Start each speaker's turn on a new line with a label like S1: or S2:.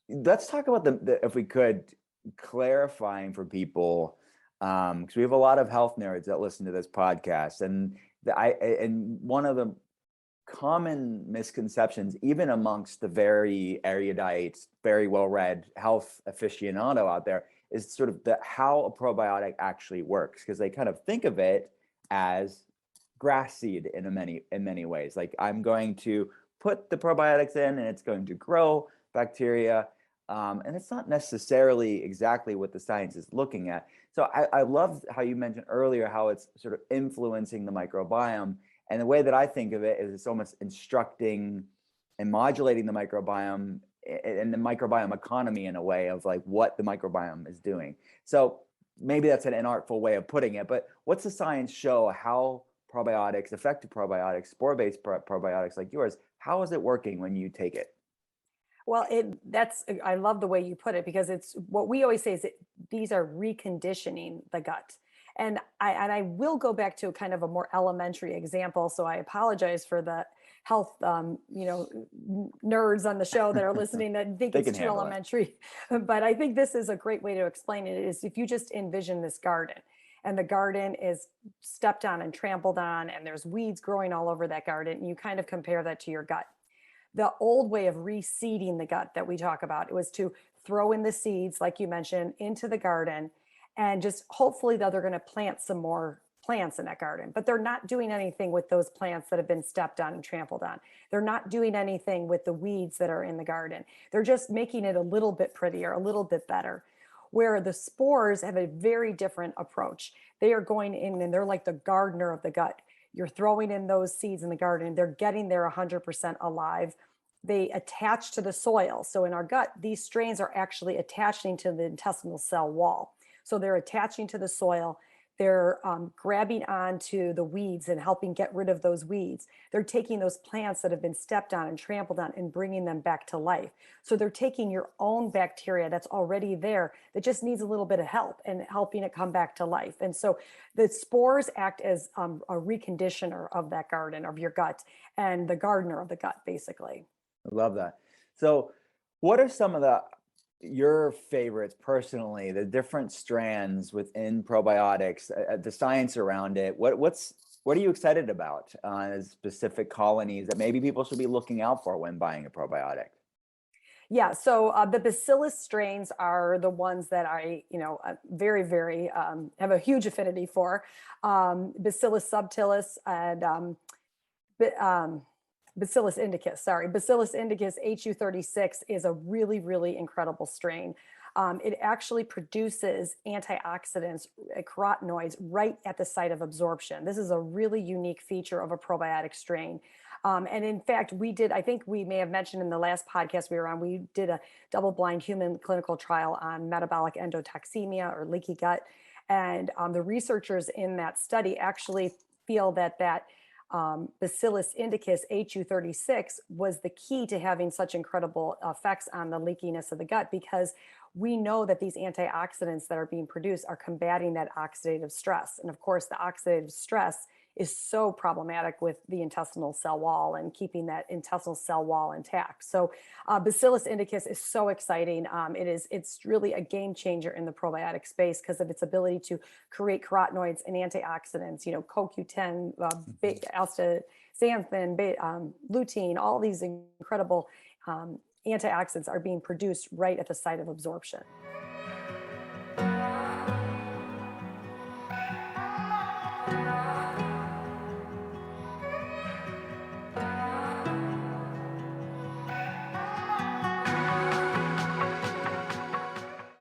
S1: Let's talk about if we could, clarifying for people, because we have a lot of health nerds that listen to this podcast, and and one of the common misconceptions, even amongst the very erudite, very well-read health aficionado out there, is sort of how a probiotic actually works, because they kind of think of it as grass seed in many ways. Like, I'm going to put the probiotics in, and it's going to grow bacteria, and it's not necessarily exactly what the science is looking at. So I love how you mentioned earlier how it's sort of influencing the microbiome. And the way that I think of it is it's almost instructing and modulating the microbiome and the microbiome economy in a way of like what the microbiome is doing. So maybe that's an inartful way of putting it, but what's the science show how probiotics, effective probiotics, spore-based probiotics like yours, how is it working when you take it?
S2: Well, I love the way you put it, because it's what we always say is that these are reconditioning the gut. And I will go back to kind of a more elementary example. So I apologize for the health, nerds on the show that are listening that think
S1: They
S2: it's
S1: can
S2: too
S1: handle it.
S2: elementary. But I think this is a great way to explain it. Is if you just envision this garden, and the garden is stepped on and trampled on, and there's weeds growing all over that garden, and you kind of compare that to your gut. The old way of reseeding the gut that we talk about, it was to throw in the seeds, like you mentioned, into the garden, and just hopefully that they're going to plant some more plants in that garden. But they're not doing anything with those plants that have been stepped on and trampled on. They're not doing anything with the weeds that are in the garden. They're just making it a little bit prettier, a little bit better. Where the spores have a very different approach. They are going in and they're like the gardener of the gut. You're throwing in those seeds in the garden. They're getting there 100% alive. They attach to the soil. So in our gut, these strains are actually attaching to the intestinal cell wall. So they're attaching to the soil. They're grabbing onto the weeds and helping get rid of those weeds. They're taking those plants that have been stepped on and trampled on and bringing them back to life. So they're taking your own bacteria that's already there that just needs a little bit of help and helping it come back to life. And so the spores act as a reconditioner of that garden, of your gut, and the gardener of the gut, basically.
S1: I love that. So what are some of your favorites personally, the different strands within probiotics, the science around it? What are you excited about as specific colonies that maybe people should be looking out for when buying a probiotic?
S2: Yeah, so the bacillus strains are the ones that I, very, very have a huge affinity for. Bacillus subtilis and Bacillus indicus, sorry. Bacillus indicus HU36 is a really, really incredible strain. It actually produces antioxidants, carotenoids, right at the site of absorption. This is a really unique feature of a probiotic strain. And in fact, I think we may have mentioned in the last podcast we were on, we did a double-blind human clinical trial on metabolic endotoxemia or leaky gut. And the researchers in that study actually feel that Bacillus indicus HU36 was the key to having such incredible effects on the leakiness of the gut, because we know that these antioxidants that are being produced are combating that oxidative stress. And of course, the oxidative stress is so problematic with the intestinal cell wall and keeping that intestinal cell wall intact. So Bacillus indicus is so exciting. It's really a game changer in the probiotic space because of its ability to create carotenoids and antioxidants, CoQ10, astaxanthin, lutein, all these incredible antioxidants are being produced right at the site of absorption.